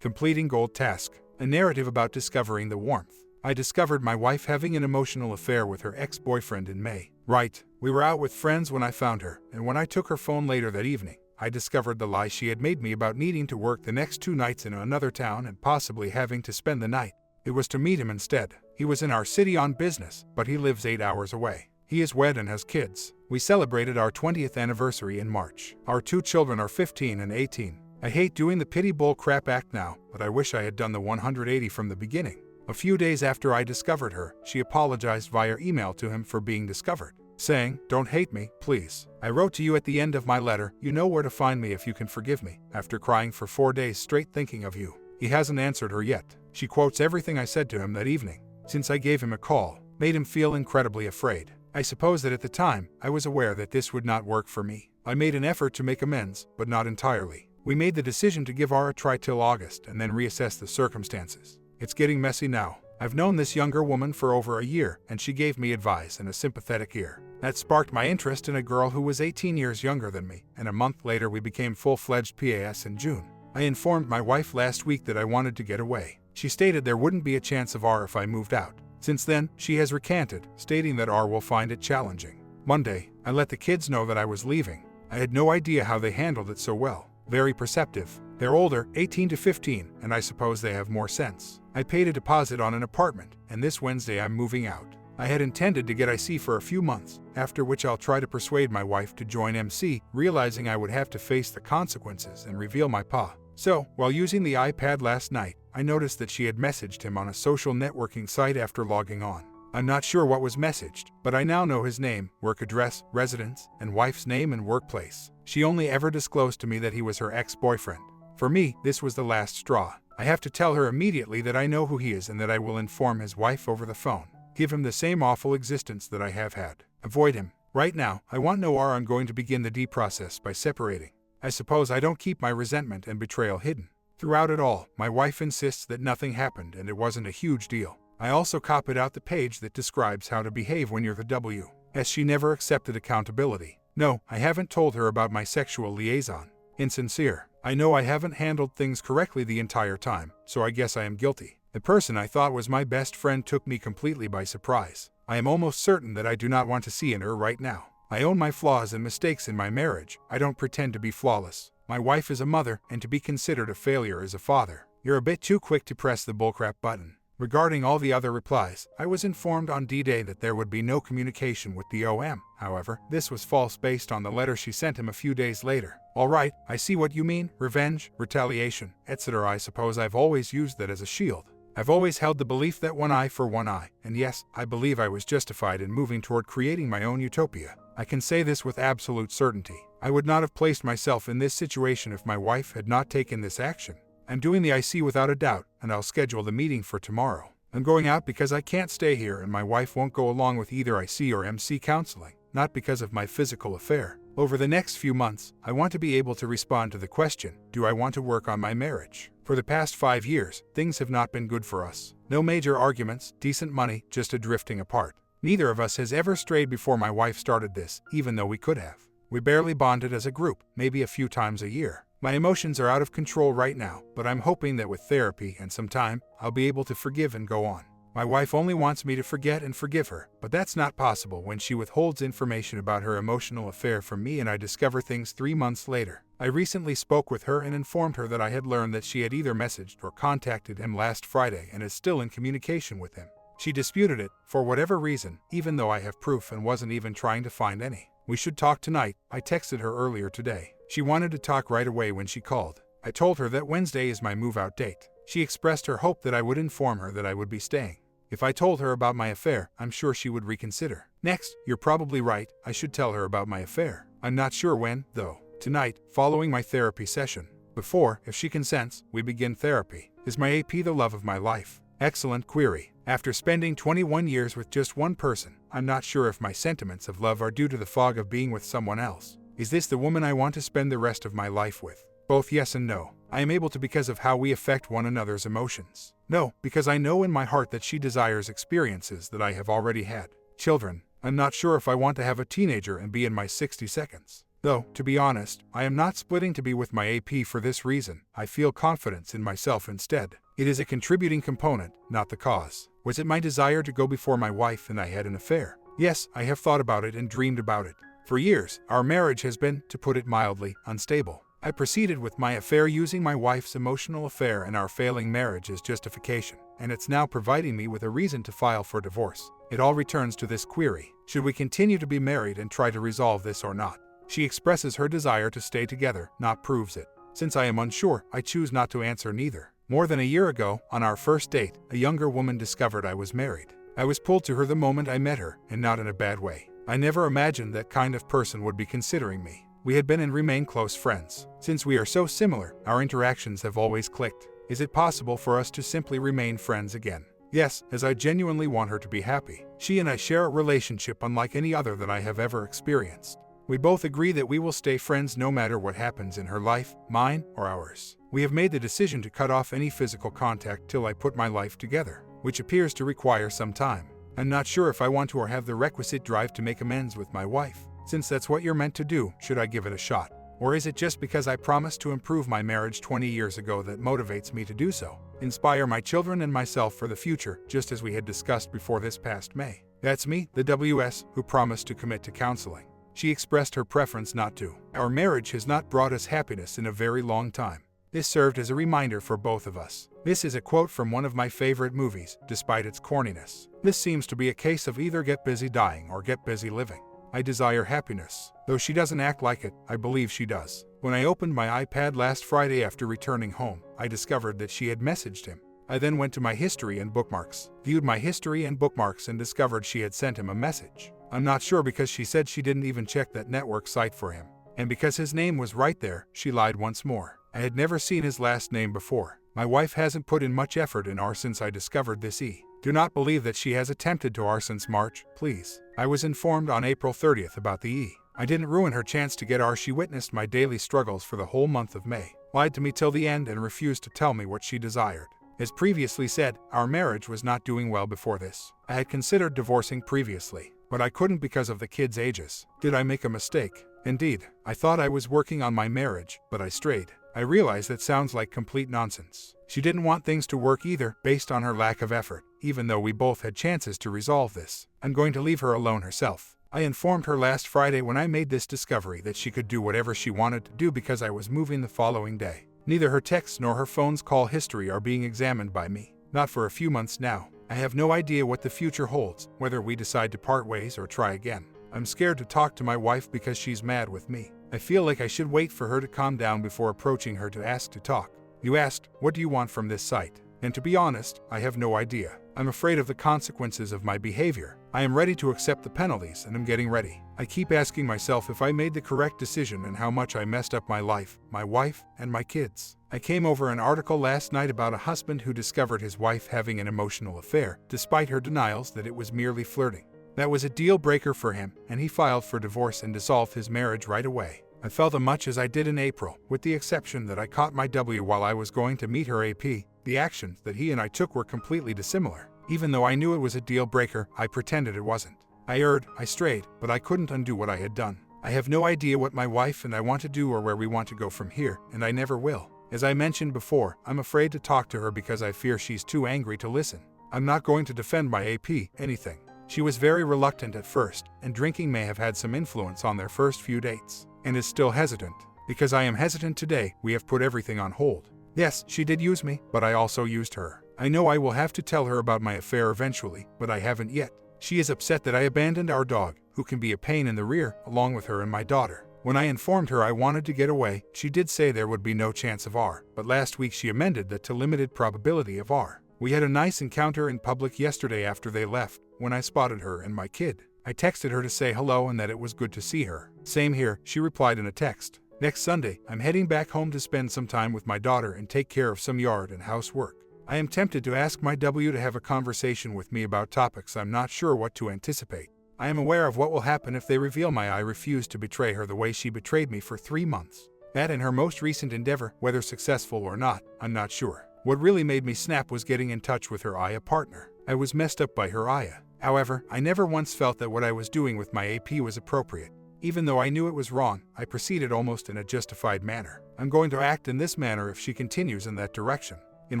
Completing Gold Task. A narrative about discovering the warmth. I discovered my wife having an emotional affair with her ex-boyfriend in May. Right. We were out with friends when I found her, and when I took her phone later that evening, I discovered the lie she had made me about needing to work the next 2 nights in another town and possibly having to spend the night. It was to meet him instead. He was in our city on business, but he lives 8 hours away. He is wed and has kids. We celebrated our 20th anniversary in March. Our 2 children are 15 and 18. I hate doing the pity bull crap act now, but I wish I had done the 180 from the beginning. A few days after I discovered her, she apologized via email to him for being discovered, saying, "Don't hate me, please. I wrote to you at the end of my letter, you know where to find me if you can forgive me, after crying for 4 days straight thinking of you." He hasn't answered her yet. She quotes everything I said to him that evening. Since I gave him a call, made him feel incredibly afraid. I suppose that at the time, I was aware that this would not work for me. I made an effort to make amends, but not entirely. We made the decision to give our a try till August and then reassess the circumstances. It's getting messy now. I've known this younger woman for over a year, and she gave me advice and a sympathetic ear. That sparked my interest in a girl who was 18 years younger than me, and a month later we became full-fledged PAS in June. I informed my wife last week that I wanted to get away. She stated there wouldn't be a chance of R if I moved out. Since then, she has recanted, stating that R will find it challenging. Monday, I let the kids know that I was leaving. I had no idea how they handled it so well. Very perceptive. They're older, 18 to 15, and I suppose they have more sense. I paid a deposit on an apartment, and this Wednesday I'm moving out. I had intended to get IC for a few months, after which I'll try to persuade my wife to join MC, realizing I would have to face the consequences and reveal my PA. So, while using the iPad last night, I noticed that she had messaged him on a social networking site after logging on. I'm not sure what was messaged, but I now know his name, work address, residence, and wife's name and workplace. She only ever disclosed to me that he was her ex-boyfriend. For me, this was the last straw. I have to tell her immediately that I know who he is and that I will inform his wife over the phone. Give him the same awful existence that I have had. Avoid him. Right now, I want no R. I'm going to begin the D process by separating. I suppose I don't keep my resentment and betrayal hidden. Throughout it all, my wife insists that nothing happened and it wasn't a huge deal. I also copied out the page that describes how to behave when you're the W, as she never accepted accountability. No, I haven't told her about my sexual liaison. Insincere. I know I haven't handled things correctly the entire time, so I guess I am guilty. The person I thought was my best friend took me completely by surprise. I am almost certain that I do not want to see in her right now. I own my flaws and mistakes in my marriage. I don't pretend to be flawless. My wife is a mother, and to be considered a failure is a father. You're a bit too quick to press the bullcrap button. Regarding all the other replies, I was informed on D-Day that there would be no communication with the OM. However, this was false based on the letter she sent him a few days later. Alright, I see what you mean, revenge, retaliation, etc. I suppose I've always used that as a shield. I've always held the belief that one eye for one eye, and yes, I believe I was justified in moving toward creating my own utopia. I can say this with absolute certainty. I would not have placed myself in this situation if my wife had not taken this action. I'm doing the IC without a doubt, and I'll schedule the meeting for tomorrow. I'm going out because I can't stay here and my wife won't go along with either IC or MC counseling, not because of my physical affair. Over the next few months, I want to be able to respond to the question, do I want to work on my marriage? For the past 5 years, things have not been good for us. No major arguments, decent money, just a drifting apart. Neither of us has ever strayed before my wife started this, even though we could have. We barely bonded as a group, maybe a few times a year. My emotions are out of control right now, but I'm hoping that with therapy and some time, I'll be able to forgive and go on. My wife only wants me to forget and forgive her, but that's not possible when she withholds information about her emotional affair from me and I discover things 3 months later. I recently spoke with her and informed her that I had learned that she had either messaged or contacted him last Friday and is still in communication with him. She disputed it, for whatever reason, even though I have proof and wasn't even trying to find any. We should talk tonight. I texted her earlier today. She wanted to talk right away when she called. I told her that Wednesday is my move-out date. She expressed her hope that I would inform her that I would be staying. If I told her about my affair, I'm sure she would reconsider. Next, you're probably right, I should tell her about my affair. I'm not sure when, though. Tonight, following my therapy session. Before, if she consents, we begin therapy. Is my AP the love of my life? Excellent query. After spending 21 years with just one person, I'm not sure if my sentiments of love are due to the fog of being with someone else. Is this the woman I want to spend the rest of my life with? Both yes and no. I am able to because of how we affect one another's emotions. No, because I know in my heart that she desires experiences that I have already had. Children. I'm not sure if I want to have a teenager and be in my 60 seconds. Though, to be honest, I am not splitting to be with my AP for this reason. I feel confidence in myself instead. It is a contributing component, not the cause. Was it my desire to go before my wife and I had an affair? Yes, I have thought about it and dreamed about it. For years, our marriage has been, to put it mildly, unstable. I proceeded with my affair using my wife's emotional affair and our failing marriage as justification, and it's now providing me with a reason to file for divorce. It all returns to this query: should we continue to be married and try to resolve this or not? She expresses her desire to stay together, not proves it. Since I am unsure, I choose not to answer neither. More than a year ago, on our first date, a younger woman discovered I was married. I was pulled to her the moment I met her, and not in a bad way. I never imagined that kind of person would be considering me. We had been and remain close friends. Since we are so similar, our interactions have always clicked. Is it possible for us to simply remain friends again? Yes, as I genuinely want her to be happy. She and I share a relationship unlike any other that I have ever experienced. We both agree that we will stay friends no matter what happens in her life, mine, or ours. We have made the decision to cut off any physical contact till I put my life together, which appears to require some time. I'm not sure if I want to or have the requisite drive to make amends with my wife. Since that's what you're meant to do, should I give it a shot? Or is it just because I promised to improve my marriage 20 years ago that motivates me to do so? Inspire my children and myself for the future, just as we had discussed before this past May. That's me, the WS, who promised to commit to counseling. She expressed her preference not to. Our marriage has not brought us happiness in a very long time. This served as a reminder for both of us. This is a quote from one of my favorite movies, despite its corniness. This seems to be a case of either get busy dying or get busy living. I desire happiness. Though she doesn't act like it, I believe she does. When I opened my iPad last Friday after returning home, I discovered that she had messaged him. I then went to my history and bookmarks, viewed my history and bookmarks, and discovered she had sent him a message. I'm not sure because she said she didn't even check that network site for him. And because his name was right there, she lied once more. I had never seen his last name before. My wife hasn't put in much effort in R since I discovered this E. Do not believe that she has attempted to R since March, please. I was informed on April 30th about the E. I didn't ruin her chance to get R. She witnessed my daily struggles for the whole month of May, lied to me till the end, and refused to tell me what she desired. As previously said, our marriage was not doing well before this. I had considered divorcing previously, but I couldn't because of the kids' ages. Did I make a mistake? Indeed, I thought I was working on my marriage, but I strayed. I realize that sounds like complete nonsense. She didn't want things to work either, based on her lack of effort, even though we both had chances to resolve this. I'm going to leave her alone herself. I informed her last Friday when I made this discovery that she could do whatever she wanted to do because I was moving the following day. Neither her texts nor her phone's call history are being examined by me. Not for a few months now. I have no idea what the future holds, whether we decide to part ways or try again. I'm scared to talk to my wife because she's mad with me. I feel like I should wait for her to calm down before approaching her to ask to talk. You asked, what do you want from this site? And to be honest, I have no idea. I'm afraid of the consequences of my behavior. I am ready to accept the penalties and I'm getting ready. I keep asking myself if I made the correct decision and how much I messed up my life, my wife, and my kids. I came over an article last night about a husband who discovered his wife having an emotional affair, despite her denials that it was merely flirting. That was a deal breaker for him, and he filed for divorce and dissolved his marriage right away. I felt as much as I did in April, with the exception that I caught my W while I was going to meet her AP. The actions that he and I took were completely dissimilar. Even though I knew it was a deal breaker, I pretended it wasn't. I erred, I strayed, but I couldn't undo what I had done. I have no idea what my wife and I want to do or where we want to go from here, and I never will. As I mentioned before, I'm afraid to talk to her because I fear she's too angry to listen. I'm not going to defend my AP, anything. She was very reluctant at first, and drinking may have had some influence on their first few dates, and is still hesitant. Because I am hesitant today, we have put everything on hold. Yes, she did use me, but I also used her. I know I will have to tell her about my affair eventually, but I haven't yet. She is upset that I abandoned our dog, who can be a pain in the rear, along with her and my daughter. When I informed her I wanted to get away, she did say there would be no chance of R, but last week she amended that to limited probability of R. We had a nice encounter in public yesterday after they left, when I spotted her and my kid. I texted her to say hello and that it was good to see her. Same here, she replied in a text. Next Sunday, I'm heading back home to spend some time with my daughter and take care of some yard and housework. I am tempted to ask my W to have a conversation with me about topics I'm not sure what to anticipate. I am aware of what will happen if they reveal I refused to betray her the way she betrayed me for 3 months. That and her most recent endeavor, whether successful or not, I'm not sure. What really made me snap was getting in touch with her Aya partner. I was messed up by her Aya. However, I never once felt that what I was doing with my AP was appropriate. Even though I knew it was wrong, I proceeded almost in a justified manner. I'm going to act in this manner if she continues in that direction. In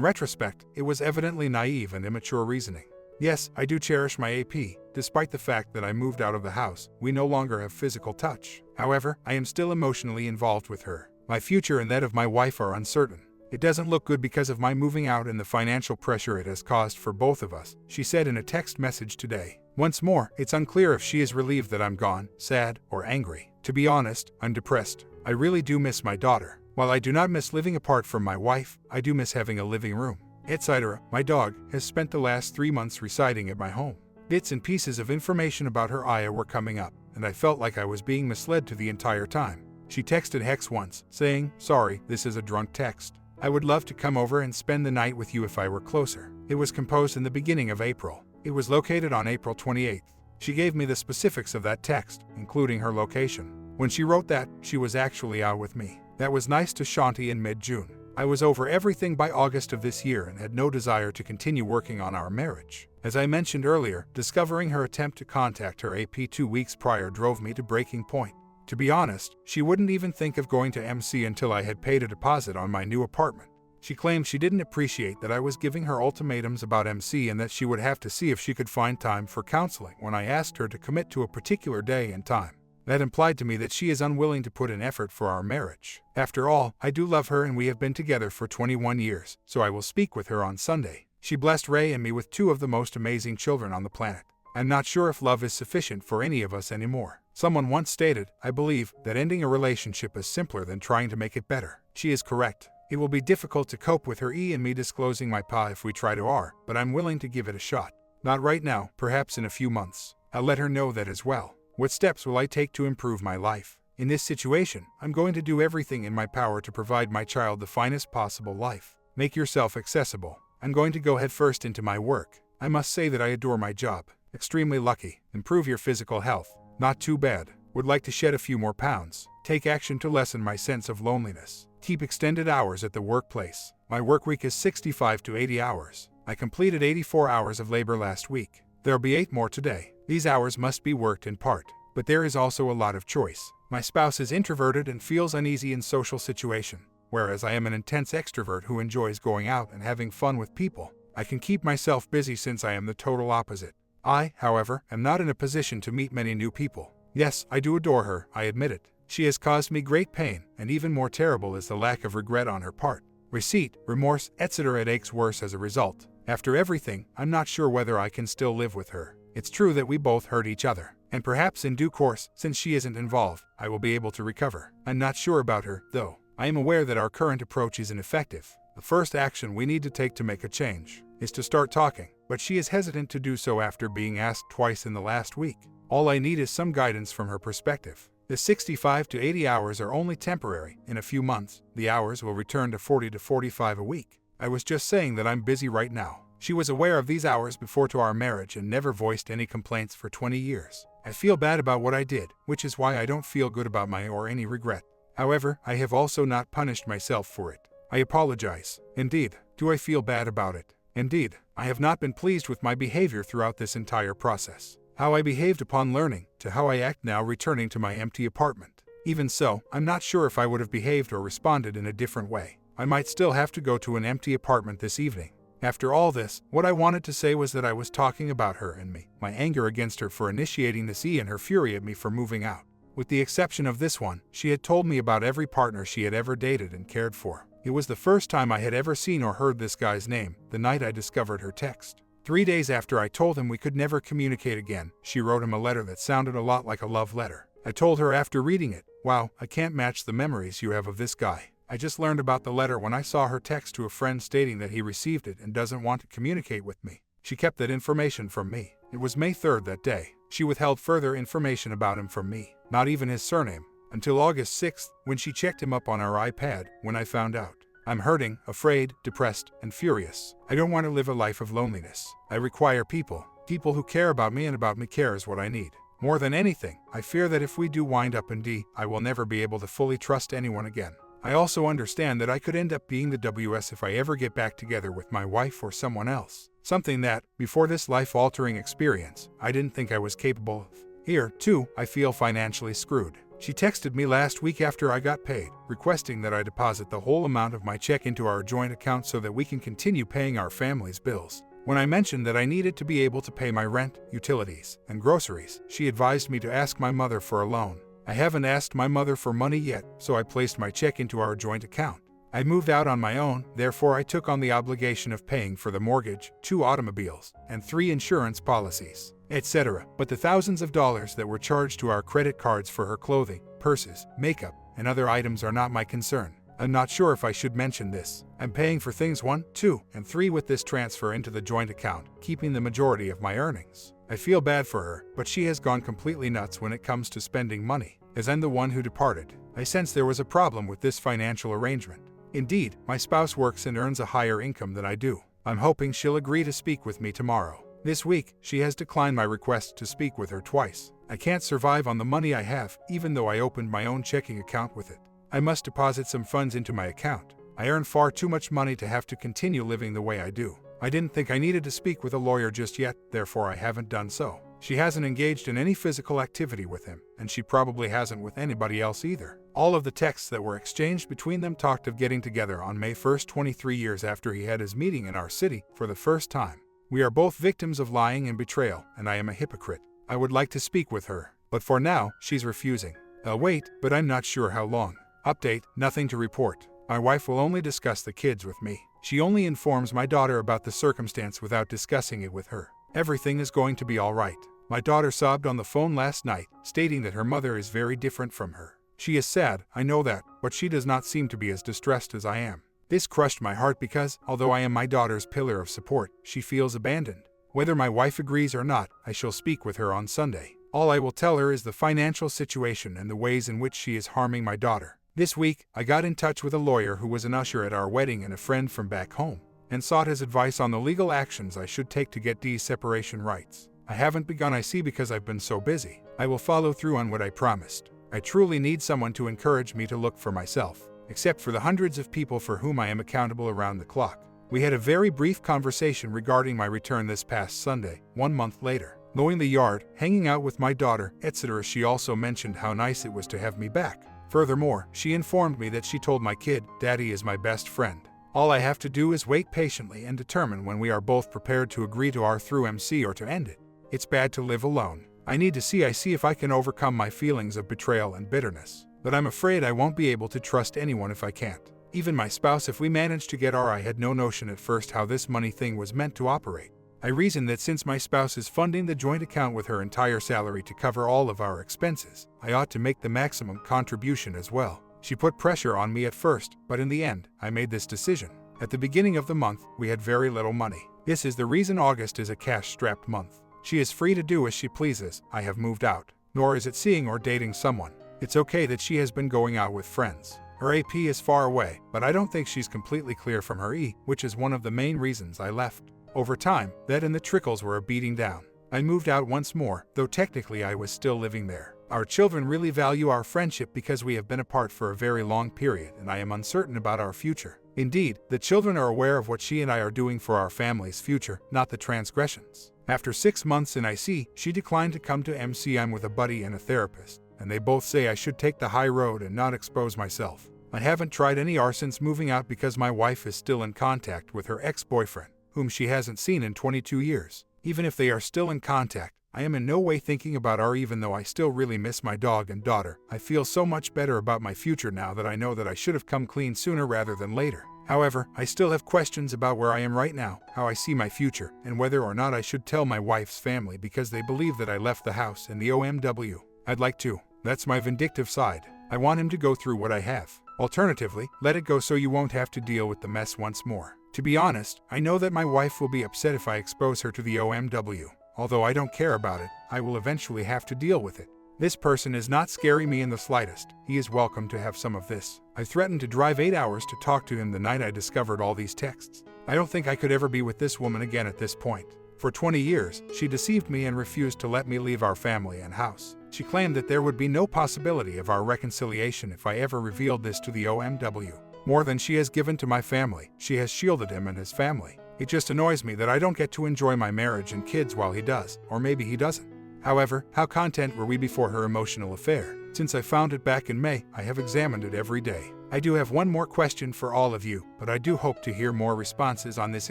retrospect, it was evidently naive and immature reasoning. Yes, I do cherish my AP. Despite the fact that I moved out of the house, we no longer have physical touch. However, I am still emotionally involved with her. My future and that of my wife are uncertain. It doesn't look good because of my moving out and the financial pressure it has caused for both of us, she said in a text message today. Once more, it's unclear if she is relieved that I'm gone, sad, or angry. To be honest, I'm depressed. I really do miss my daughter. While I do not miss living apart from my wife, I do miss having a living room. Etc. My dog has spent the last 3 months residing at my home. Bits and pieces of information about her Aya were coming up, and I felt like I was being misled to the entire time. She texted Hex once, saying, "Sorry, this is a drunk text. I would love to come over and spend the night with you if I were closer." It was composed in the beginning of April. It was located on April 28th. She gave me the specifics of that text, including her location. When she wrote that, she was actually out with me. That was nice to Shanti in mid-June. I was over everything by August of this year and had no desire to continue working on our marriage. As I mentioned earlier, discovering her attempt to contact her AP 2 weeks prior drove me to breaking point. To be honest, she wouldn't even think of going to MC until I had paid a deposit on my new apartment. She claimed she didn't appreciate that I was giving her ultimatums about MC and that she would have to see if she could find time for counseling when I asked her to commit to a particular day and time. That implied to me that she is unwilling to put in effort for our marriage. After all, I do love her and we have been together for 21 years, so I will speak with her on Sunday. She blessed Ray and me with 2 of the most amazing children on the planet. I'm not sure if love is sufficient for any of us anymore. Someone once stated, I believe, that ending a relationship is simpler than trying to make it better. She is correct. It will be difficult to cope with her E and me disclosing my PA if we try to R, but I'm willing to give it a shot. Not right now, perhaps in a few months. I'll let her know that as well. What steps will I take to improve my life? In this situation, I'm going to do everything in my power to provide my child the finest possible life. Make yourself accessible. I'm going to go headfirst into my work. I must say that I adore my job. Extremely lucky. Improve your physical health. Not too bad. Would like to shed a few more pounds. Take action to lessen my sense of loneliness. Keep extended hours at the workplace. My work week is 65 to 80 hours. I completed 84 hours of labor last week. There'll be 8 more today. These hours must be worked in part, but there is also a lot of choice. My spouse is introverted and feels uneasy in social situation, whereas I am an intense extrovert who enjoys going out and having fun with people. I can keep myself busy since I am the total opposite. I, however, am not in a position to meet many new people. Yes, I do adore her, I admit it. She has caused me great pain, and even more terrible is the lack of regret on her part. Receipt, remorse, etc. It aches worse as a result. After everything, I'm not sure whether I can still live with her. It's true that we both hurt each other, and perhaps in due course, since she isn't involved, I will be able to recover. I'm not sure about her, though. I am aware that our current approach is ineffective. The first action we need to take to make a change is to start talking, but she is hesitant to do so after being asked twice in the last week. All I need is some guidance from her perspective. The 65 to 80 hours are only temporary. In a few months, the hours will return to 40 to 45 a week. I was just saying that I'm busy right now. She was aware of these hours before to our marriage and never voiced any complaints for 20 years. I feel bad about what I did, which is why I don't feel good about my or any regret. However, I have also not punished myself for it. I apologize. Indeed, do I feel bad about it? Indeed, I have not been pleased with my behavior throughout this entire process. How I behaved upon learning, to how I act now returning to my empty apartment. Even so, I'm not sure if I would have behaved or responded in a different way. I might still have to go to an empty apartment this evening. After all this, what I wanted to say was that I was talking about her and me, my anger against her for initiating this and her fury at me for moving out. With the exception of this one, she had told me about every partner she had ever dated and cared for. It was the first time I had ever seen or heard this guy's name, the night I discovered her text. 3 days after I told him we could never communicate again, she wrote him a letter that sounded a lot like a love letter. I told her after reading it, "Wow, I can't match the memories you have of this guy." I just learned about the letter when I saw her text to a friend stating that he received it and doesn't want to communicate with me. She kept that information from me. It was May 3rd that day. She withheld further information about him from me, not even his surname, until August 6th, when she checked him up on her iPad, when I found out. I'm hurting, afraid, depressed, and furious. I don't want to live a life of loneliness. I require people. People who care about me and about me care is what I need. More than anything, I fear that if we do wind up in D, I will never be able to fully trust anyone again. I also understand that I could end up being the WS if I ever get back together with my wife or someone else. Something that, before this life-altering experience, I didn't think I was capable of. Here, too, I feel financially screwed. She texted me last week after I got paid, requesting that I deposit the whole amount of my check into our joint account so that we can continue paying our family's bills. When I mentioned that I needed to be able to pay my rent, utilities, and groceries, she advised me to ask my mother for a loan. I haven't asked my mother for money yet, so I placed my check into our joint account. I moved out on my own, therefore I took on the obligation of paying for the mortgage, 2 automobiles, and 3 insurance policies, etc. But the thousands of dollars that were charged to our credit cards for her clothing, purses, makeup, and other items are not my concern. I'm not sure if I should mention this. I'm paying for things 1, 2, and 3 with this transfer into the joint account, keeping the majority of my earnings. I feel bad for her, but she has gone completely nuts when it comes to spending money. As I'm the one who departed, I sense there was a problem with this financial arrangement. Indeed, my spouse works and earns a higher income than I do. I'm hoping she'll agree to speak with me tomorrow. This week, she has declined my request to speak with her twice. I can't survive on the money I have, even though I opened my own checking account with it. I must deposit some funds into my account. I earn far too much money to have to continue living the way I do. I didn't think I needed to speak with a lawyer just yet, therefore I haven't done so. She hasn't engaged in any physical activity with him, and she probably hasn't with anybody else either. All of the texts that were exchanged between them talked of getting together on May 1st, 23 years after he had his meeting in our city for the first time. We are both victims of lying and betrayal, and I am a hypocrite. I would like to speak with her, but for now, she's refusing. I'll wait, but I'm not sure how long. Update, nothing to report. My wife will only discuss the kids with me. She only informs my daughter about the circumstance without discussing it with her. Everything is going to be all right. My daughter sobbed on the phone last night, stating that her mother is very different from her. She is sad, I know that, but she does not seem to be as distressed as I am. This crushed my heart because, although I am my daughter's pillar of support, she feels abandoned. Whether my wife agrees or not, I shall speak with her on Sunday. All I will tell her is the financial situation and the ways in which she is harming my daughter. This week, I got in touch with a lawyer who was an usher at our wedding and a friend from back home, and sought his advice on the legal actions I should take to get these separation rights. I haven't begun, I see, because I've been so busy. I will follow through on what I promised. I truly need someone to encourage me to look for myself, except for the hundreds of people for whom I am accountable around the clock. We had a very brief conversation regarding my return this past Sunday, 1 month later. Mowing the yard, hanging out with my daughter, etc. She also mentioned how nice it was to have me back. Furthermore, she informed me that she told my kid, "Daddy is my best friend. All I have to do is wait patiently and determine when we are both prepared to agree to our through MC or to end it. It's bad to live alone. I need to see if I can overcome my feelings of betrayal and bitterness. But I'm afraid I won't be able to trust anyone if I can't. Even my spouse if we manage to get I had no notion at first how this money thing was meant to operate. I reasoned that since my spouse is funding the joint account with her entire salary to cover all of our expenses, I ought to make the maximum contribution as well. She put pressure on me at first, but in the end, I made this decision. At the beginning of the month, we had very little money. This is the reason August is a cash-strapped month. She is free to do as she pleases. I have moved out. Nor is it seeing or dating someone. It's okay that she has been going out with friends. Her AP is far away, but I don't think she's completely clear from her E, which is one of the main reasons I left. Over time, that and the trickles were a beating down. I moved out once more, though technically I was still living there. Our children really value our friendship because we have been apart for a very long period, and I am uncertain about our future. Indeed, the children are aware of what she and I are doing for our family's future, not the transgressions. After 6 months in IC, she declined to come to MCM with a buddy and a therapist, and they both say I should take the high road and not expose myself. I haven't tried any R since moving out because my wife is still in contact with her ex-boyfriend, whom she hasn't seen in 22 years. Even if they are still in contact, I am in no way thinking about R even though I still really miss my dog and daughter. I feel so much better about my future now that I know that I should have come clean sooner rather than later. However, I still have questions about where I am right now, how I see my future, and whether or not I should tell my wife's family because they believe that I left the house and the OMW. I'd like to. That's my vindictive side. I want him to go through what I have. Alternatively, let it go so you won't have to deal with the mess once more. To be honest, I know that my wife will be upset if I expose her to the OMW. Although I don't care about it, I will eventually have to deal with it. This person is not scaring me in the slightest. He is welcome to have some of this. I threatened to drive 8 hours to talk to him the night I discovered all these texts. I don't think I could ever be with this woman again at this point. For 20 years, she deceived me and refused to let me leave our family and house. She claimed that there would be no possibility of our reconciliation if I ever revealed this to the OMW. More than she has given to my family, she has shielded him and his family. It just annoys me that I don't get to enjoy my marriage and kids while he does, or maybe he doesn't. However, how content were we before her emotional affair? Since I found it back in May, I have examined it every day. I do have one more question for all of you, but I do hope to hear more responses on this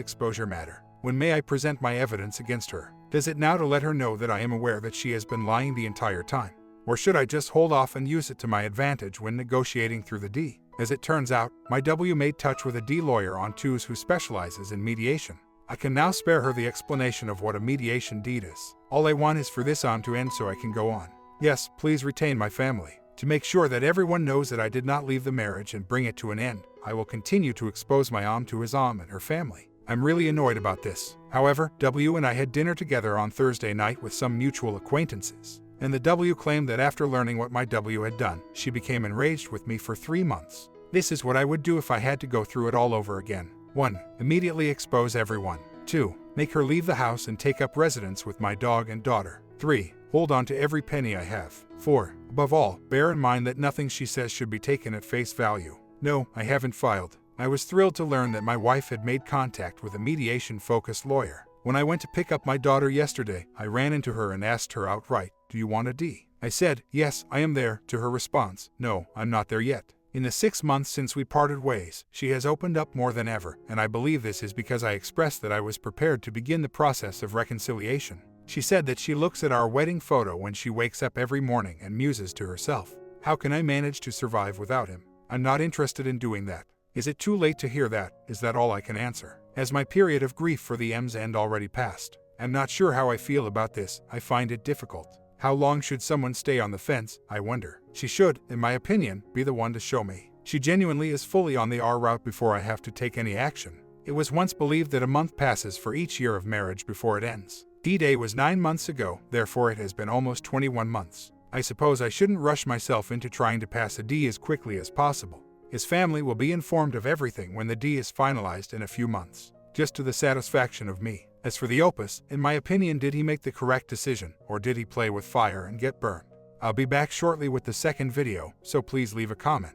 exposure matter. When may I present my evidence against her? Does it now to let her know that I am aware that she has been lying the entire time? Or should I just hold off and use it to my advantage when negotiating through the D? As it turns out, my W made touch with a D lawyer on Tuesday who specializes in mediation. I can now spare her the explanation of what a mediation deed is. All I want is for this to end so I can go on. Yes, please retain my family. To make sure that everyone knows that I did not leave the marriage and bring it to an end, I will continue to expose my to his and her family. I'm really annoyed about this. However, W and I had dinner together on Thursday night with some mutual acquaintances, and the W claimed that after learning what my W had done, she became enraged with me for 3 months. This is what I would do if I had to go through it all over again. 1. Immediately expose everyone. 2. Make her leave the house and take up residence with my dog and daughter. 3. Hold on to every penny I have. 4. Above all, bear in mind that nothing she says should be taken at face value. No, I haven't filed. I was thrilled to learn that my wife had made contact with a mediation-focused lawyer. When I went to pick up my daughter yesterday, I ran into her and asked her outright, "Do you want a D?" I said, "Yes, I am there," to her response, "No, I'm not there yet." In the 6 months since we parted ways, she has opened up more than ever, and I believe this is because I expressed that I was prepared to begin the process of reconciliation. She said that she looks at our wedding photo when she wakes up every morning and muses to herself, "How can I manage to survive without him? I'm not interested in doing that." Is it too late to hear that? Is that all I can answer? As my period of grief for the M's end already passed, I'm not sure how I feel about this. I find it difficult. How long should someone stay on the fence, I wonder? She should, in my opinion, be the one to show me. She genuinely is fully on the R route before I have to take any action. It was once believed that a month passes for each year of marriage before it ends. D-Day was 9 months ago, therefore it has been almost 21 months. I suppose I shouldn't rush myself into trying to pass a D as quickly as possible. His family will be informed of everything when the D is finalized in a few months, just to the satisfaction of me. As for the opus, in my opinion, did he make the correct decision, or did he play with fire and get burned? I'll be back shortly with the second video, so please leave a comment.